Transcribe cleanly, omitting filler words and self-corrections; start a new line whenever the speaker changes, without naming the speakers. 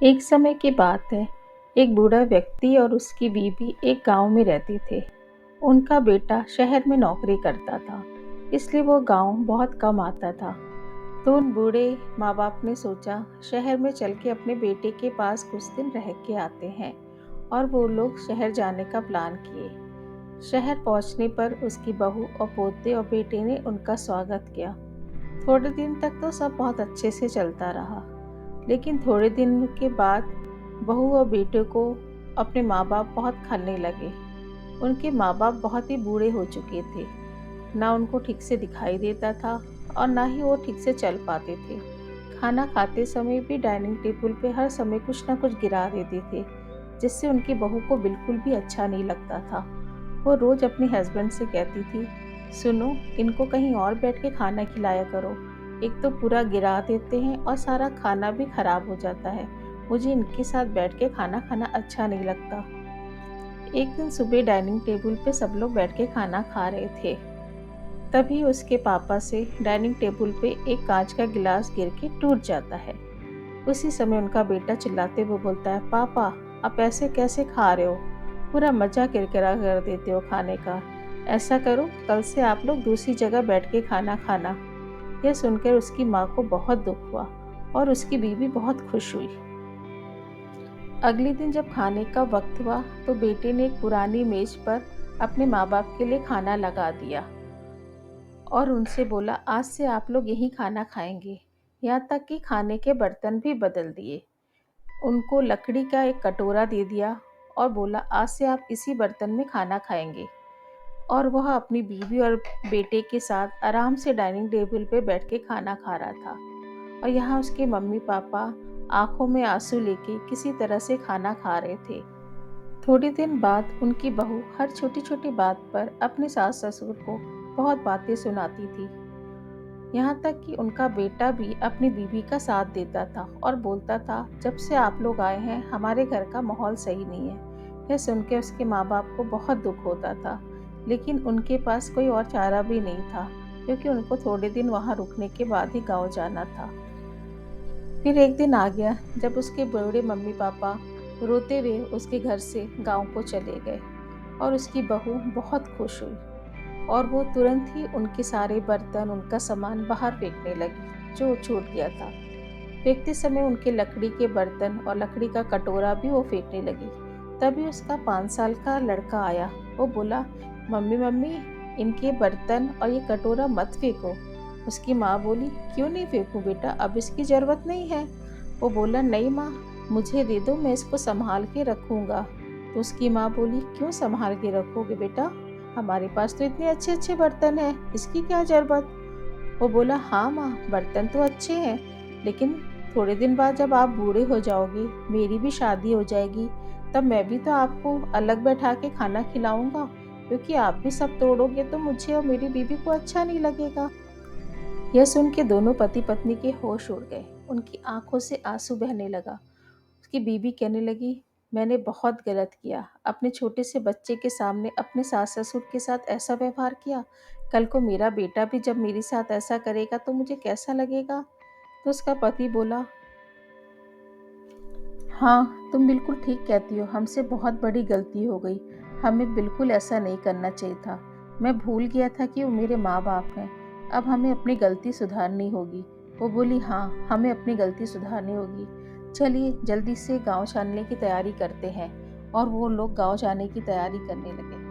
एक समय की बात है। एक बूढ़ा व्यक्ति और उसकी बीवी एक गांव में रहते थे। उनका बेटा शहर में नौकरी करता था, इसलिए वो गांव बहुत कम आता था। तो उन बूढ़े माँ बाप ने सोचा शहर में चल के अपने बेटे के पास कुछ दिन रह के आते हैं। और वो लोग शहर जाने का प्लान किए। शहर पहुंचने पर उसकी बहू और पोते और बेटे ने उनका स्वागत किया। थोड़े दिन तक तो सब बहुत अच्छे से चलता रहा, लेकिन थोड़े दिन के बाद बहू और बेटे को अपने माँ बाप बहुत खलने लगे। उनके माँ बाप बहुत ही बूढ़े हो चुके थे। ना उनको ठीक से दिखाई देता था और ना ही वो ठीक से चल पाते थे। खाना खाते समय भी डाइनिंग टेबल पे हर समय कुछ ना कुछ गिरा देते थे, जिससे उनकी बहू को बिल्कुल भी अच्छा नहीं लगता था। वो रोज अपने हस्बैंड से कहती थी, सुनो, इनको कहीं और बैठ के खाना खिलाया करो। एक तो पूरा गिरा देते हैं और सारा खाना भी खराब हो जाता है। मुझे इनके साथ बैठ के खाना खाना अच्छा नहीं लगता। एक दिन सुबह डाइनिंग टेबल पे सब लोग बैठ के खाना खा रहे थे। तभी उसके पापा से डाइनिंग टेबल पे एक कांच का गिलास गिर के टूट जाता है। उसी समय उनका बेटा चिल्लाते हुए बोलता है, पापा, आप ऐसे कैसे खा रहे हो? पूरा मजा किरकिरा कर देते हो खाने का। ऐसा करो, कल से आप लोग दूसरी जगह बैठ के खाना खाना। यह सुनकर उसकी माँ को बहुत दुख हुआ और उसकी बीवी बहुत खुश हुई। अगले दिन जब खाने का वक्त हुआ तो बेटे ने एक पुरानी मेज पर अपने माँ बाप के लिए खाना लगा दिया और उनसे बोला, आज से आप लोग यहीं खाना खाएंगे। यहाँ तक कि खाने के बर्तन भी बदल दिए। उनको लकड़ी का एक कटोरा दे दिया और बोला, आज से आप इसी बर्तन में खाना खाएंगे। और वह अपनी बीवी और बेटे के साथ आराम से डाइनिंग टेबल पे बैठ के खाना खा रहा था। और यहाँ उसके मम्मी पापा आंखों में आंसू लेके किसी तरह से खाना खा रहे थे। थोड़ी दिन बाद उनकी बहू हर छोटी छोटी बात पर अपने सास ससुर को बहुत बातें सुनाती थी। यहाँ तक कि उनका बेटा भी अपनी बीवी का साथ देता था और बोलता था, जब से आप लोग आए हैं हमारे घर का माहौल सही नहीं है। यह सुन के उसके माँ बाप को बहुत दुख होता था, लेकिन उनके पास कोई और चारा भी नहीं था, क्योंकि उनको थोड़े दिन वहाँ रुकने के बाद ही गाँव जाना था। फिर एक दिन आ गया जब उसके बूढ़े मम्मी पापा रोते हुए उसके घर से गांव को चले गए और उसकी बहू बहुत खुश हुई और वो तुरंत ही उनके सारे बर्तन, उनका सामान बाहर फेंकने लगी जो छूट गया था। फेंकते समय उनके लकड़ी के बर्तन और लकड़ी का कटोरा भी वो फेंकने लगी। तभी उसका 5 साल का लड़का आया। वो बोला, मम्मी मम्मी, इनके बर्तन और ये कटोरा मत फेंको। उसकी माँ बोली, क्यों नहीं फेंकूं बेटा, अब इसकी ज़रूरत नहीं है। वो बोला, नहीं माँ, मुझे दे दो, मैं इसको संभाल के रखूँगा। तो उसकी माँ बोली, क्यों संभाल के रखोगे बेटा, हमारे पास तो इतने अच्छे अच्छे बर्तन हैं, इसकी क्या ज़रूरत। वो बोला, हाँ माँ, बर्तन तो अच्छे हैं, लेकिन थोड़े दिन बाद जब आप बूढ़े हो जाओगे, मेरी भी शादी हो जाएगी, तब मैं भी तो आपको अलग बैठा के खाना खिलाऊंगा, क्योंकि आप भी सब तोड़ोगे तो मुझे और मेरी बीवी को अच्छा नहीं लगेगा। यह सुन के दोनों पति पत्नी के होश उड़ गए। उनकी आंखों से आंसू बहने लगा। उसकी बीवी कहने लगी, मैंने बहुत गलत किया, अपने छोटे से बच्चे के सामने अपने सास ससुर के साथ ऐसा व्यवहार किया। कल को मेरा बेटा भी जब मेरे साथ ऐसा करेगा तो मुझे कैसा लगेगा। तो उसका पति बोला, हाँ, तुम बिल्कुल ठीक कहती हो, हमसे बहुत बड़ी गलती हो गई। हमें बिल्कुल ऐसा नहीं करना चाहिए था। मैं भूल गया था कि वो मेरे माँ बाप हैं। अब हमें अपनी गलती सुधारनी होगी। वो बोली, हाँ, हमें अपनी गलती सुधारनी होगी। चलिए जल्दी से गांव जाने की तैयारी करते हैं। और वो लोग गांव जाने की तैयारी करने लगे।